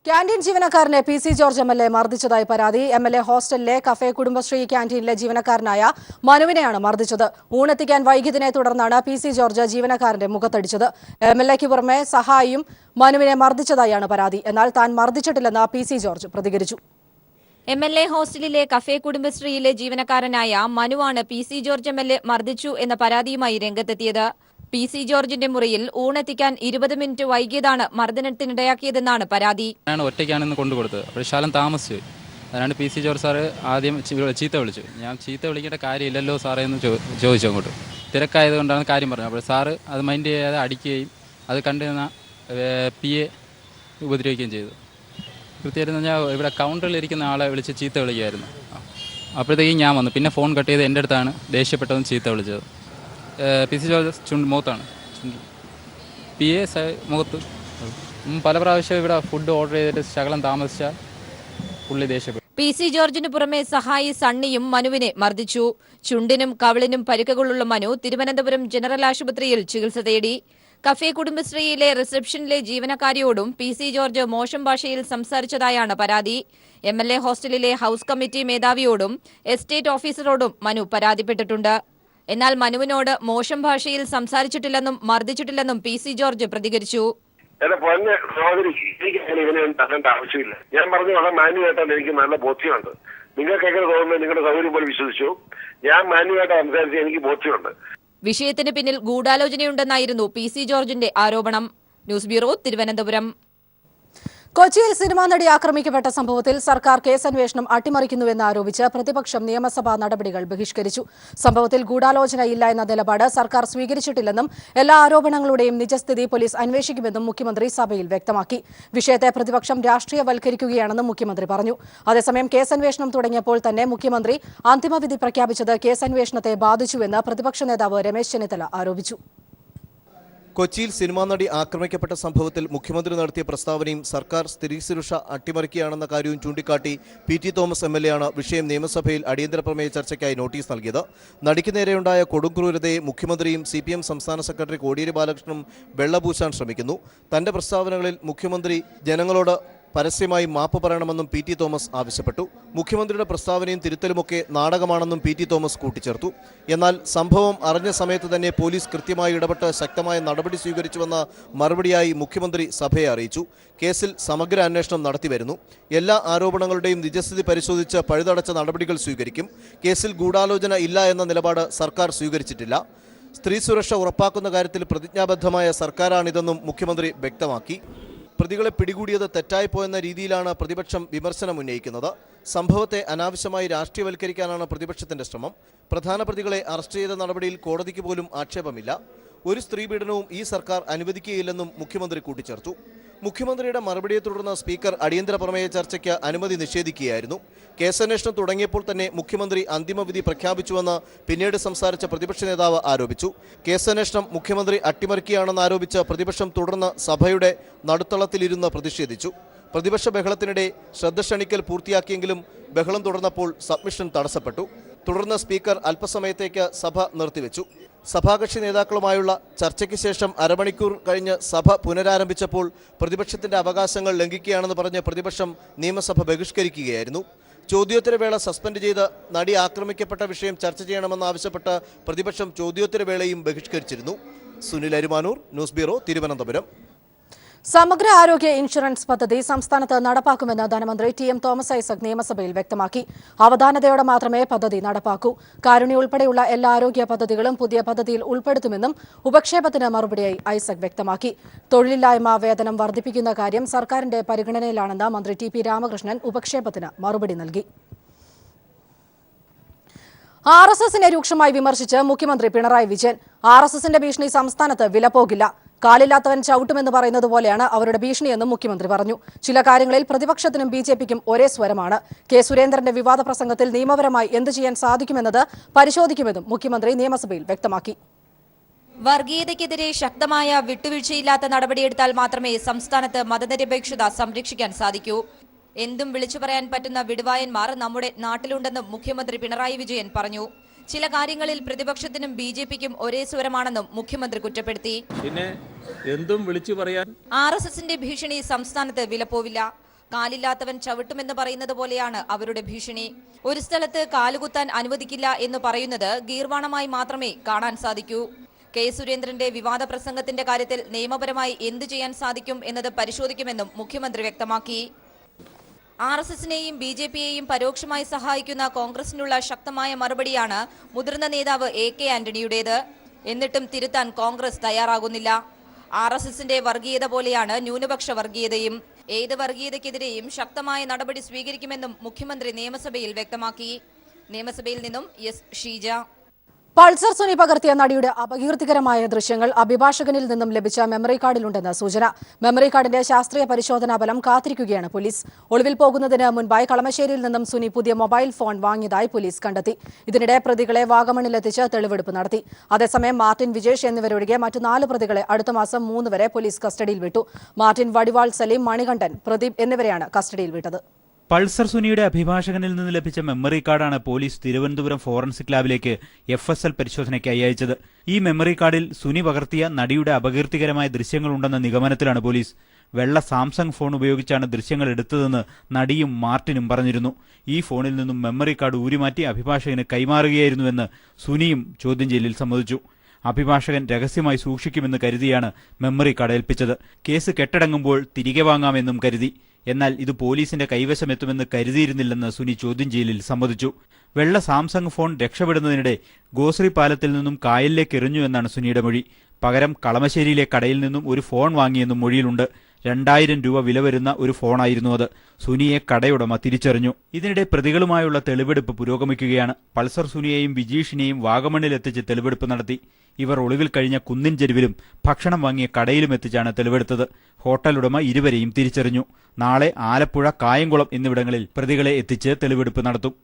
Canteen ജീവനക്കാരനെ PC. George MLA മർദ്ദിച്ചതായി പരാതി. MLA ഹോസ്റ്റലിലെ കഫേ കുടുംബശ്രീ ക്യാന്റീനിലെ ജീവനക്കാരനായ മനുവിനെയാണ് മർദ്ദിച്ചത്. ഊണെത്തിക്കാൻ വൈകിയതിനെ തുടർന്നാണ് പി.സി. ജോർജ് ജീവനക്കാരന്റെ മുഖത്തടിച്ചത്. എം.എൽ.എക്ക് പുറമെ സഹായിയും മനുവിനെ മർദ്ദിച്ചതായാണ് പരാതി. എന്നാൽ താൻ മർദ്ദിച്ചിട്ടില്ലെന്ന് പി.സി. ജോർജ് പ്രതികരിച്ചു. എം.എൽ.എ ഹോസ്റ്റലിലെ കഫേ കുടുംബശ്രീയിലെ ജീവനക്കാരനായ മനുവാണ് പി.സി. ജോർജ് എം.എൽ.എ മർദ്ദിച്ചു എന്ന പരാതിയുമായി രംഗത്തെത്തിയത്. പി.സി. ജോർജിന്റെ മുറിയിൽ ഊണെത്തിക്കാൻ 20 മിനിറ്റ് വൈകിയതാണ് മർദ്ദനത്തിനിടയാക്കിയതെന്നാണ് പരാതി. ഞാൻ ഒറ്റയ്ക്കാണെന്ന് കൊണ്ടുകൊടുത്തത്. അപ്പോൾ ശാലം താമസിച്ചു. അതാണ് പി.സി. ജോർജ് സാറ് ആദ്യം ചീത്ത വിളിച്ചു. ഞാൻ ചീത്ത വിളിക്കേണ്ട കാര്യമില്ലല്ലോ സാറേ എന്ന് ചോദിച്ചു അങ്ങോട്ട്. തിരക്കായതുകൊണ്ടാണ് കാര്യം പറഞ്ഞത്. അപ്പോൾ സാറ് അത് മൈൻഡ് ചെയ്യാതെ അടിക്കുകയും അത് കണ്ടുനിന്ന PA ഉപദ്രവിക്കുകയും ചെയ്തു. കൃത്യമായിട്ട് ഞാൻ ഇവിടെ കൗണ്ടറിലിരിക്കുന്ന ആളെ വിളിച്ച് ചീത്ത വിളിക്കുകയായിരുന്നു. അപ്പോഴത്തേക്കും ഞാൻ വന്നു. പിന്നെ ഫോൺ കട്ട് ചെയ്ത് എൻ്റെ അടുത്താണ് ദേഷ്യപ്പെട്ടതും ചീത്ത വിളിച്ചത്. പി.സി. ജോർജ് മുഖത്താണ്, PA മുഖത്ത്. പല പ്രാവശ്യം ഇവിടെ ഫുഡ് ഓർഡർ ചെയ്തിട്ട് ശകലം താമസിച്ച പുള്ളി ദേഷ്യപ്പെട്ടു. പി.സി. ജോർജിന് പുറമെ സഹായി സണ്ണിയും മനുവിനെ മർദ്ദിച്ചു. ചുണ്ടിനും കവിളിനും പരിക്കുകളുള്ള മനു തിരുവനന്തപുരം ജനറൽ ആശുപത്രിയിൽ ചികിത്സ തേടി. കഫേ കുടുംബശ്രീയിലെ റിസപ്ഷനിലെ ജീവനക്കാരിയോടും പി.സി. ജോർജ് മോശം ഭാഷയിൽ സംസാരിച്ചതായാണ് പരാതി. എം.എൽ.എ ഹോസ്റ്റലിലെ ഹൌസ് കമ്മിറ്റി മേധാവിയോടും എസ്റ്റേറ്റ് ഓഫീസറോടും മനു പരാതിപ്പെട്ടിട്ടുണ്ട്. എന്നാൽ മനുവിനോട് മോശം ഭാഷയിൽ സംസാരിച്ചിട്ടില്ലെന്നും മർദ്ദിച്ചിട്ടില്ലെന്നും പി.സി. ജോർജ് പ്രതികരിച്ചു. എന്റെ പൊന്നെ സഹോദരി, എനിക്ക് അങ്ങനെ ഇവനെ തരേണ്ട ആവശ്യമില്ല. ഞാൻ പറഞ്ഞു വളരെ മാന്യമായിട്ടാണ്, എനിക്ക് നല്ല ബോധ്യമുണ്ട്. നിങ്ങൾക്ക് എങ്ങനെ തോന്നുന്നത് നിങ്ങളുടെ സൗകര്യം പോലെ വിശ്വസിച്ചു. ഞാൻ മാന്യമായിട്ട് സംസാരിച്ച് എനിക്ക് ബോധ്യമുണ്ട്. വിഷയത്തിന് പിന്നിൽ ഗൂഢാലോചനയുണ്ടെന്നായിരുന്നു പി.സി. ജോർജിന്റെ ആരോപണം. News bureau, Thiruvananthapuram. കൊച്ചിയിൽ സിനിമാ നടി ആക്രമിക്കപ്പെട്ട സംഭവത്തിൽ സർക്കാർ കേസന്വേഷണം അട്ടിമറിക്കുന്നുവെന്ന് ആരോപിച്ച് പ്രതിപക്ഷം നിയമസഭാ നടപടികൾ ബഹിഷ്കരിച്ചു. സംഭവത്തിൽ ഗൂഢാലോചനയില്ല എന്ന നിലപാട് സർക്കാർ സ്വീകരിച്ചിട്ടില്ലെന്നും എല്ലാ ആരോപണങ്ങളുടെയും നിജസ്ഥിതി പോലീസ് അന്വേഷിക്കുമെന്നും മുഖ്യമന്ത്രി സഭയിൽ വ്യക്തമാക്കി. വിഷയത്തെ പ്രതിപക്ഷം രാഷ്ട്രീയവൽക്കരിക്കുകയാണെന്നും മുഖ്യമന്ത്രി പറഞ്ഞു. അതേസമയം കേസന്വേഷണം തുടങ്ങിയപ്പോൾ തന്നെ മുഖ്യമന്ത്രി അന്തിമവിധി പ്രഖ്യാപിച്ചത് കേസന്വേഷണത്തെ ബാധിച്ചുവെന്ന് പ്രതിപക്ഷ നേതാവ് രമേശ് ചെന്നിത്തല ആരോപിച്ചു. കൊച്ചിയിൽ സിനിമാ നടി ആക്രമിക്കപ്പെട്ട സംഭവത്തിൽ മുഖ്യമന്ത്രി നടത്തിയ പ്രസ്താവനയും സർക്കാർ സ്ത്രീ സുരക്ഷ അട്ടിമറിക്കുകയാണെന്ന കാര്യവും ചൂണ്ടിക്കാട്ടി P.T. തോമസ് MLA ആണ് വിഷയം നിയമസഭയിൽ അടിയന്തര പ്രമേയ ചർച്ചയ്ക്കായി നോട്ടീസ് നൽകിയത്. നടിക്ക് നേരെയുണ്ടായ കൊടുംക്രൂരതയെ മുഖ്യമന്ത്രിയും CPM സംസ്ഥാന സെക്രട്ടറി കോടിയേരി ബാലകൃഷ്ണനും വെള്ളപൂശാൻ ശ്രമിക്കുന്നു. തന്റെ പ്രസ്താവനകളിൽ മുഖ്യമന്ത്രി ജനങ്ങളോട് പരസ്യമായി മാപ്പ് പറയണമെന്നും P.T. തോമസ് ആവശ്യപ്പെട്ടു. മുഖ്യമന്ത്രിയുടെ പ്രസ്താവനയും തിരുത്തലുമൊക്കെ നാടകമാണെന്നും P.T. തോമസ് കൂട്ടിച്ചേർത്തു. എന്നാൽ സംഭവം അറിഞ്ഞ സമയത്ത് തന്നെ പോലീസ് കൃത്യമായി ഇടപെട്ട് ശക്തമായ നടപടി സ്വീകരിച്ചുവെന്ന മറുപടിയായി മുഖ്യമന്ത്രി സഭയെ അറിയിച്ചു. കേസിൽ സമഗ്ര അന്വേഷണം നടത്തിവരുന്നു. എല്ലാ ആരോപണങ്ങളുടെയും നിജസ്ഥിതി പരിശോധിച്ച് പഴുതടച്ച നടപടികൾ സ്വീകരിക്കും. കേസിൽ ഗൂഢാലോചന ഇല്ല എന്ന നിലപാട് സർക്കാർ സ്വീകരിച്ചിട്ടില്ല. സ്ത്രീ സുരക്ഷ ഉറപ്പാക്കുന്ന കാര്യത്തിൽ പ്രതിജ്ഞാബദ്ധമായ സർക്കാരാണിതെന്നും മുഖ്യമന്ത്രി വ്യക്തമാക്കി. പ്രതികളെ പിടികൂടിയത് തെറ്റായിപ്പോയെന്ന രീതിയിലാണ് പ്രതിപക്ഷം വിമർശനം ഉന്നയിക്കുന്നത്. സംഭവത്തെ അനാവശ്യമായി രാഷ്ട്രീയവൽക്കരിക്കാനാണ് പ്രതിപക്ഷത്തിന്റെ ശ്രമം. പ്രധാന പ്രതികളെ അറസ്റ്റ് ചെയ്ത നടപടിയിൽ കോടതിക്ക് പോലും ആക്ഷേപമില്ല. ഒരു സ്ത്രീപീഡനവും ഈ സർക്കാർ അനുവദിക്കുകയില്ലെന്നും മുഖ്യമന്ത്രി കൂട്ടിച്ചേർത്തു. മുഖ്യമന്ത്രിയുടെ മറുപടിയെ തുടർന്ന് സ്പീക്കർ അടിയന്തര പ്രമേയ ചർച്ചയ്ക്ക് അനുമതി നിഷേധിക്കുകയായിരുന്നു. കേസന്വേഷണം തുടങ്ങിയപ്പോൾ തന്നെ മുഖ്യമന്ത്രി അന്തിമവിധി പ്രഖ്യാപിച്ചുവെന്ന് പിന്നീട് സംസാരിച്ച പ്രതിപക്ഷ നേതാവ് ആരോപിച്ചു. കേസന്വേഷണം മുഖ്യമന്ത്രി അട്ടിമറിക്കുകയാണെന്ന് ആരോപിച്ച് പ്രതിപക്ഷം തുടർന്ന് സഭയുടെ നടുത്തളത്തിലിരുന്ന് പ്രതിഷേധിച്ചു. പ്രതിപക്ഷ ബഹളത്തിനിടെ ശ്രദ്ധ ക്ഷണിക്കൽ പൂർത്തിയാക്കിയെങ്കിലും ബഹളം തുടർന്നപ്പോൾ സബ്മിഷൻ തടസ്സപ്പെട്ടു. തുടർന്ന് സ്പീക്കർ അല്പസമയത്തേക്ക് സഭ നിർത്തിവെച്ചു. സഭാകക്ഷി നേതാക്കളുമായുള്ള ചർച്ചയ്ക്ക് ശേഷം അരമണിക്കൂർ കഴിഞ്ഞ് സഭ പുനരാരംഭിച്ചപ്പോൾ പ്രതിപക്ഷത്തിന്റെ അവകാശങ്ങൾ ലംഘിക്കുകയാണെന്ന് പറഞ്ഞ് പ്രതിപക്ഷം നിയമസഭ ബഹിഷ്കരിക്കുകയായിരുന്നു. ചോദ്യോത്തരവേള സസ്പെൻഡ് ചെയ്ത് നടി ആക്രമിക്കപ്പെട്ട വിഷയം ചർച്ച ചെയ്യണമെന്നാവശ്യപ്പെട്ട് പ്രതിപക്ഷം ചോദ്യോത്തരവേളയും ബഹിഷ്കരിച്ചിരുന്നു. Sunil Arumanoor, news bureau, Thiruvananthapuram. സമഗ്ര ആരോഗ്യ ഇൻഷുറൻസ് പദ്ധതി സംസ്ഥാനത്ത് നടപ്പാക്കുമെന്ന് ധനമന്ത്രി TM തോമസ് ഐസക് നിയമസഭയിൽ വ്യക്തമാക്കി. അവധാനതയോടെ മാത്രമേ പദ്ധതി നടപ്പാക്കൂ. കാരുണ്യ ഉൾപ്പെടെയുള്ള എല്ലാ ആരോഗ്യ പദ്ധതികളും പുതിയ പദ്ധതിയിൽ ഉൾപ്പെടുത്തുമെന്നും ഉപക്ഷേപത്തിന് മറുപടിയായി ഐസക് വ്യക്തമാക്കി. തൊഴിലില്ലായ്മ വേതനം വർദ്ധിപ്പിക്കുന്ന കാര്യം സർക്കാരിന്റെ പരിഗണനയിലാണെന്ന് മന്ത്രി TP രാമകൃഷ്ണൻ ഉപക്ഷേപത്തിന് മറുപടി നൽകി. RSSനെ രൂക്ഷമായി വിമർശിച്ച് മുഖ്യമന്ത്രി പിണറായി വിജയൻ. RSSന്റെ ഭീഷണി സംസ്ഥാനത്ത് വിലപ്പോകില്ല. കാലില്ലാത്തവൻ ചവിട്ടുമെന്ന് പറയുന്നത് പോലെയാണ് അവരുടെ ഭീഷണിയെന്നും മുഖ്യമന്ത്രി പറഞ്ഞു. ചില കാര്യങ്ങളിൽ പ്രതിപക്ഷത്തിനും BJPക്കും ഒരേ സ്വരമാണ്. K. സുരേന്ദ്രന്റെ വിവാദ പ്രസംഗത്തിൽ നിയമപരമായി എന്ത് ചെയ്യാൻ സാധിക്കുമെന്നത് പരിശോധിക്കുമെന്നും മുഖ്യമന്ത്രി നിയമസഭയിൽ വ്യക്തമാക്കി. വർഗീയതയ്ക്കെതിരെ ശക്തമായ വിട്ടുവീഴ്ചയില്ലാത്ത നടപടിയെടുത്താൽ മാത്രമേ സംസ്ഥാനത്ത് മതനിരപേക്ഷത സംരക്ഷിക്കാൻ സാധിക്കൂ. എന്തും വിളിച്ചു പറയാൻ പറ്റുന്ന വിടുവായന്മാർ നമ്മുടെ നാട്ടിലുണ്ടെന്നും മുഖ്യമന്ത്രി പിണറായി വിജയൻ പറഞ്ഞു. ചില കാര്യങ്ങളിൽ പ്രതിപക്ഷത്തിനും BJPക്കും ഒരേ സ്വരമാണെന്നും മുഖ്യമന്ത്രി കുറ്റപ്പെടുത്തി. പിന്നെ എന്തും വിളിച്ചു പറയാൻ RSSന്റെ ഭീഷണി സംസ്ഥാനത്ത് വിലപ്പോവില്ല. കാലില്ലാത്തവൻ ചവിട്ടുമെന്ന് പറയുന്നത് പോലെയാണ് അവരുടെ ഭീഷണി. ഒരു സ്ഥലത്ത് കാലുകുത്താൻ അനുവദിക്കില്ല എന്ന് പറയുന്നത് ഗീർവാണമായി മാത്രമേ കാണാൻ സാധിക്കൂ. കെ സുരേന്ദ്രന്റെ വിവാദ പ്രസംഗത്തിന്റെ കാര്യത്തിൽ നിയമപരമായി എന്തു ചെയ്യാൻ സാധിക്കും എന്നത് പരിശോധിക്കുമെന്നും മുഖ്യമന്ത്രി വ്യക്തമാക്കി. RSSനെയും BJPയെയും പരോക്ഷമായി സഹായിക്കുന്ന കോൺഗ്രസിനുള്ള ശക്തമായ മറുപടിയാണ് മുതിർന്ന നേതാവ് AK ആന്റണിയുടേത്. എന്നിട്ടും തിരുത്താൻ കോൺഗ്രസ് തയ്യാറാകുന്നില്ല. RSSന്റെ വർഗീയത പോലെയാണ് ന്യൂനപക്ഷ വർഗീയതയും. ഏത് വർഗീയതയ്ക്കെതിരെയും ശക്തമായ നടപടി സ്വീകരിക്കുമെന്നും മുഖ്യമന്ത്രി നിയമസഭയിൽ വ്യക്തമാക്കി. നിയമസഭയിൽ നിന്നും S. ഷീജ. പൾസർ സുനി പകർത്തിയ നടിയുടെ അപകീർത്തികരമായ ദൃശ്യങ്ങൾ അഭിഭാഷകനിൽ നിന്നും ലഭിച്ച മെമ്മറി കാർഡിലുണ്ടെന്ന് സൂചന. മെമ്മറി കാർഡിന്റെ ശാസ്ത്രീയ പരിശോധനാ ഫലം കാത്തിരിക്കുകയാണ് പോലീസ്. ഒളിവിൽ പോകുന്നതിന് മുൻപായി കളമശ്ശേരിയിൽ നിന്നും സുനി പുതിയ മൊബൈൽ ഫോൺ വാങ്ങിയതായി പോലീസ് കണ്ടെത്തി. ഇതിനിടെ പ്രതികളെ വാഗമണിലെത്തിച്ച് തെളിവെടുപ്പ് നടത്തി. അതേസമയം മാർട്ടിൻ, വിജേഷ് എന്നിവരൊഴികെ മറ്റു 4 പ്രതികളെ അടുത്ത മാസം 3 വരെ പോലീസ് കസ്റ്റഡിയിൽ വിട്ടു. മാർട്ടിൻ, വടിവാൾ സലീം, മണികണ്ഠൻ, പ്രദീപ് എന്നിവരെയാണ് കസ്റ്റഡിയിൽ വിട്ടത്. പൾസർ സുനിയുടെ അഭിഭാഷകനിൽ നിന്ന് ലഭിച്ച മെമ്മറി കാർഡാണ് പോലീസ് തിരുവനന്തപുരം ഫോറൻസിക് ലാബിലേക്ക് FSL പരിശോധനയ്ക്കായി അയച്ചത്. ഈ മെമ്മറി കാർഡിൽ സുനി പകർത്തിയ നടിയുടെ അപകീർത്തികരമായ ദൃശ്യങ്ങളുണ്ടെന്ന നിഗമനത്തിലാണ് പോലീസ്. വെള്ള സാംസങ് ഫോൺ ഉപയോഗിച്ചാണ് ദൃശ്യങ്ങൾ എടുത്തതെന്ന് നടിയും മാർട്ടിനും പറഞ്ഞിരുന്നു. ഈ ഫോണിൽ നിന്നും മെമ്മറി കാർഡ് ഊരിമാറ്റി അഭിഭാഷകന് കൈമാറുകയായിരുന്നുവെന്ന് സുനിയും ചോദ്യം ചെയ്യലിൽ സമ്മതിച്ചു. അഭിഭാഷകൻ രഹസ്യമായി സൂക്ഷിക്കുമെന്ന് കരുതിയാണ് മെമ്മറി കാർഡ് ഏൽപ്പിച്ചത്. കേസ് കെട്ടടങ്ങുമ്പോൾ തിരികെ വാങ്ങാമെന്നും കരുതി. എന്നാൽ ഇത് പോലീസിന്റെ കൈവശമെത്തുമെന്ന് കരുതിയിരുന്നില്ലെന്ന് സുനി ചോദ്യം ചെയ്യലിൽ സമ്മതിച്ചു. വെള്ള സാംസങ് ഫോൺ രക്ഷപ്പെടുന്നതിനിടെ ഗോശ്രീ പാലത്തിൽ നിന്നും കായലിലേക്ക് എറിഞ്ഞു എന്നാണ് സുനിയുടെ മൊഴി. പകരം കളമശ്ശേരിയിലെ കടയിൽ നിന്നും ഒരു ഫോൺ വാങ്ങിയെന്നും മൊഴിയിലുണ്ട്. 2000 രൂപ വില വരുന്ന ഒരു ഫോണായിരുന്നു അത്. സുനിയെ കടയുടമ തിരിച്ചറിഞ്ഞു. ഇതിനിടെ പ്രതികളുമായുള്ള തെളിവെടുപ്പ് പുരോഗമിക്കുകയാണ്. പൾസർ സുനിയെയും വിജീഷിനെയും വാഗമണ്ണിലെത്തിച്ച് തെളിവെടുപ്പ് നടത്തി. ഇവർ ഒളിവിൽ കഴിഞ്ഞ കുന്നിൻ ചെരുവിലും ഭക്ഷണം വാങ്ങിയ കടയിലും എത്തിച്ചാണ് തെളിവെടുത്തത്. ഹോട്ടൽ ഉടമ ഇരുവരെയും തിരിച്ചറിഞ്ഞു. നാളെ ആലപ്പുഴ, കായംകുളം എന്നിവിടങ്ങളിൽ പ്രതികളെ എത്തിച്ച് തെളിവെടുപ്പ് നടത്തും.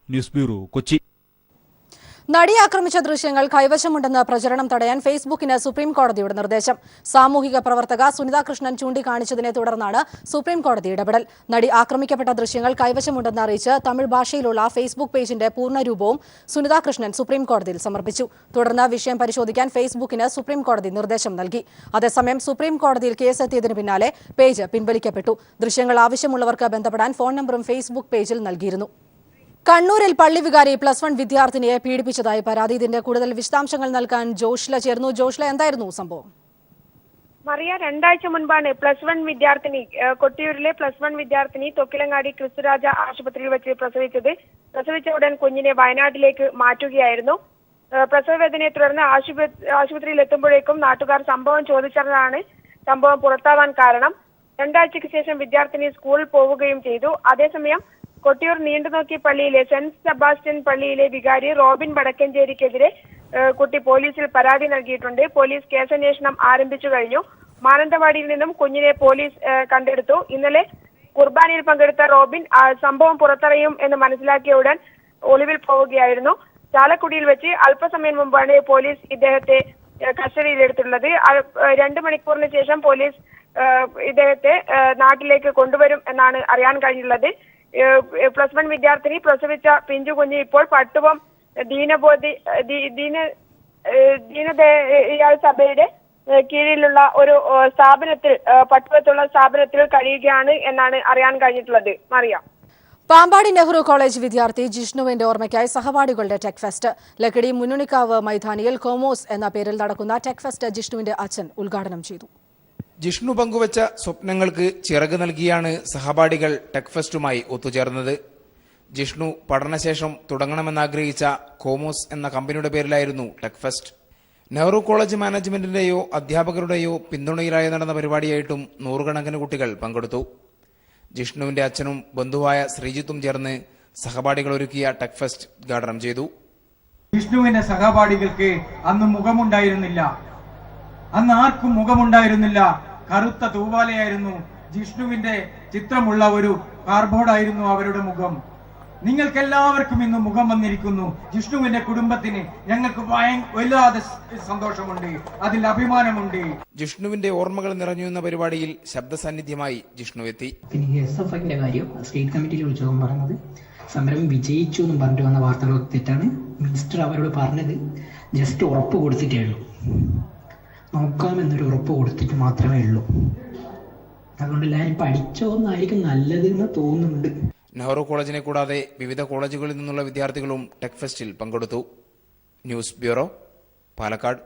News bureau, Kochi. നടിയെ ആക്രമിച്ച ദൃശ്യങ്ങൾ കൈവശമുണ്ടെന്ന് പ്രചരണം തടയാൻ ഫേസ്ബുക്കിന് സുപ്രീം കോടതിയുടെ നിർദ്ദേശം. സാമൂഹിക പ്രവർത്തക സുനിത കൃഷ്ണൻ ചൂണ്ടിക്കാണിച്ചതിനെ തുടർന്നാണ് സുപ്രീം കോടതി ഇടപെടൽ. നടി ആക്രമിക്കപ്പെട്ട ദൃശ്യങ്ങൾ കൈവശമുണ്ടെന്ന് അറിയിച്ച് തമിഴ് ഭാഷയിലുള്ള ഫേസ്ബുക്ക് പേജിന്റെ പൂർണ്ണരൂപവും സുനിത കൃഷ്ണൻ സുപ്രീം കോടതിയിൽ സമർപ്പിച്ചു. തുടർന്ന് വിഷയം പരിശോധിക്കാൻ ഫേസ്ബുക്കിന് സുപ്രീം കോടതി നിർദ്ദേശം നൽകി. അതേസമയം സുപ്രീം കോടതിയിൽ കേസെത്തിയതിനു പിന്നാലെ പേജ് പിൻവലിക്കപ്പെട്ടു. ദൃശ്യങ്ങൾ ആവശ്യമുള്ളവർക്ക് ബന്ധപ്പെടാൻ ഫോൺ നമ്പറും ഫേസ്ബുക്ക് പേജിൽ നൽകിയിരുന്നു. കണ്ണൂരിൽ പള്ളി വികാരി +1 വിദ്യാർത്ഥിനിയെ പീഡിപ്പിച്ചതായി പരാതി. ഇതിന്റെ കൂടുതൽ വിശദാംശങ്ങൾ നൽകാൻ ജോഷ്ല ചേർന്നു. ജോഷ്ല, എന്തായിരുന്നു സംഭവം? മറിയ, 2 ആഴ്ച മുൻപാണ് +1 വിദ്യാർത്ഥിനി, കൊട്ടിയൂരിലെ +1 വിദ്യാർത്ഥിനി തൊക്കിലങ്ങാടി ക്രിസ്തുരാജ ആശുപത്രിയിൽ വെച്ച് പ്രസവിച്ചത്. പ്രസവിച്ച ഉടൻ കുഞ്ഞിനെ വയനാട്ടിലേക്ക് മാറ്റുകയായിരുന്നു. പ്രസവവേദനയെ തുടർന്ന് ആശുപത്രിയിൽ എത്തുമ്പോഴേക്കും നാട്ടുകാർ സംഭവം ചോദിച്ചറിഞ്ഞാണ് സംഭവം പുറത്താവാൻ കാരണം. 2 ആഴ്ചയ്ക്ക് ശേഷം വിദ്യാർത്ഥിനി സ്കൂളിൽ പോവുകയും ചെയ്തു. അതേസമയം കൊട്ടിയൂർ നീണ്ടുനോക്കി പള്ളിയിലെ സെന്റ് സെബാസ്റ്റ്യൻ പള്ളിയിലെ വികാരി റോബിൻ വടക്കഞ്ചേരിക്കെതിരെ കുട്ടി പോലീസിൽ പരാതി നൽകിയിട്ടുണ്ട്. പോലീസ് കേസന്വേഷണം ആരംഭിച്ചു കഴിഞ്ഞു. മാനന്തവാടിയിൽ നിന്നും കുഞ്ഞിനെ പോലീസ് കണ്ടെടുത്തു. ഇന്നലെ കുർബാനയിൽ പങ്കെടുത്ത റോബിൻ സംഭവം പുറത്തറിയും എന്ന് മനസ്സിലാക്കിയ ഉടൻ ഒളിവിൽ പോവുകയായിരുന്നു. ചാലക്കുടിയിൽ വെച്ച് അല്പസമയം മുമ്പാണ് പോലീസ് ഇദ്ദേഹത്തെ കസ്റ്റഡിയിലെടുത്തുള്ളത്. 2 മണിക്കൂറിന് ശേഷം പോലീസ് ഇദ്ദേഹത്തെ നാട്ടിലേക്ക് കൊണ്ടുവരും എന്നാണ് അറിയാൻ കഴിഞ്ഞുള്ളത്. +1 വിദ്യാർത്ഥിനി പ്രസവിച്ച പിഞ്ചു കുഞ്ഞ് ഇപ്പോൾ പട്ടുവം ദീനദയാൽ സഭയുടെ കീഴിലുള്ള ഒരു സ്ഥാപനത്തിൽ, പട്ടുവത്തുള്ള സ്ഥാപനത്തിൽ കഴിയുകയാണ് എന്നാണ് അറിയാൻ കഴിഞ്ഞിട്ടുള്ളത്. മറിയ, പാമ്പാടി നെഹ്റു കോളേജ് വിദ്യാർത്ഥി ജിഷ്ണുവിന്റെ ഓർമ്മയ്ക്കായി സഹപാഠികളുടെ ടെക് ഫെസ്റ്റ്. ലക്കിടി മുന്നുണിക്കാവ് മൈതാനിയിൽ കോമോസ് എന്ന പേരിൽ നടക്കുന്ന ടെക് ഫെസ്റ്റ് ജിഷ്ണുവിന്റെ അച്ഛൻ ഉദ്ഘാടനം ചെയ്തു. ജിഷ്ണു പങ്കുവച്ച സ്വപ്നങ്ങൾക്ക് ചിറക് നൽകിയാണ് സഹപാഠികൾ ടെക് ഫെസ്റ്റുമായി ഒത്തുചേർന്നത്. ജിഷ്ണു പഠനശേഷം തുടങ്ങണമെന്നാഗ്രഹിച്ച കോമോസ് എന്ന കമ്പനിയുടെ പേരിലായിരുന്നു ടെക് ഫെസ്റ്റ്. നെഹ്റു കോളേജ് മാനേജ്മെന്റിന്റെയോ അധ്യാപകരുടെയോ പിന്തുണയിലായി നടന്ന പരിപാടിയായിട്ടും 100 കണക്കിന് കുട്ടികൾ പങ്കെടുത്തു. ജിഷ്ണുവിന്റെ അച്ഛനും ബന്ധുവായ ശ്രീജിത്തും ചേർന്ന് സഹപാഠികൾ ഒരുക്കിയ ടെക് ഫെസ്റ്റ് ഉദ്ഘാടനം ചെയ്തു. ജിഷ്ണുവിന്റെ സഹപാഠികൾക്ക് അന്ന് മുഖമുണ്ടായിരുന്നില്ല. അന്ന് ആർക്കും മുഖമുണ്ടായിരുന്നില്ല. കറുത്ത തൂവാലയായിരുന്നു. ജിഷ്ണുവിന്റെ ചിത്രമുള്ള ഒരു കാർഡ്ബോർഡായിരുന്നു അവരുടെ മുഖം. നിങ്ങൾക്കെല്ലാവർക്കും ഇന്ന് മുഖം വന്നിരിക്കുന്നു. ജിഷ്ണുവിന്റെ കുടുംബത്തിന് ഞങ്ങൾക്ക് വല്ലാതെ സന്തോഷമുണ്ട്, അതിൽ അഭിമാനമുണ്ട്. ജിഷ്ണുവിന്റെ ഓർമ്മകൾ നിറഞ്ഞു എന്ന പരിപാടിയിൽ ശബ്ദ സാന്നിധ്യമായി ജിഷ്ണു എത്തി. SFIന്റെ കാര്യം സ്റ്റേറ്റ് കമ്മിറ്റിയിൽ വിളിച്ചതും പറഞ്ഞത് സമരം വിജയിച്ചു എന്നും പറഞ്ഞിട്ട് വന്ന വാർത്തകൾ തെറ്റാണ്. മിനിസ്റ്റർ അവരോട് പറഞ്ഞത് ജസ്റ്റ് ഉറപ്പ് കൊടുത്തിട്ടേ ഉള്ളൂ, നോക്കാമെന്നൊരു ഉറപ്പ് കൊടുത്തിട്ട് മാത്രമേ ഉള്ളൂ. അതുകൊണ്ട് എല്ലാവരും പഠിച്ചോന്നായിരിക്കും നല്ലത് എന്ന് തോന്നുന്നുണ്ട്. നെഹ്റു കോളേജിനെ കൂടാതെ വിവിധ കോളേജുകളിൽ നിന്നുള്ള വിദ്യാർത്ഥികളും ടെക് ഫെസ്റ്റിൽ പങ്കെടുത്തു. News bureau, Palakkad.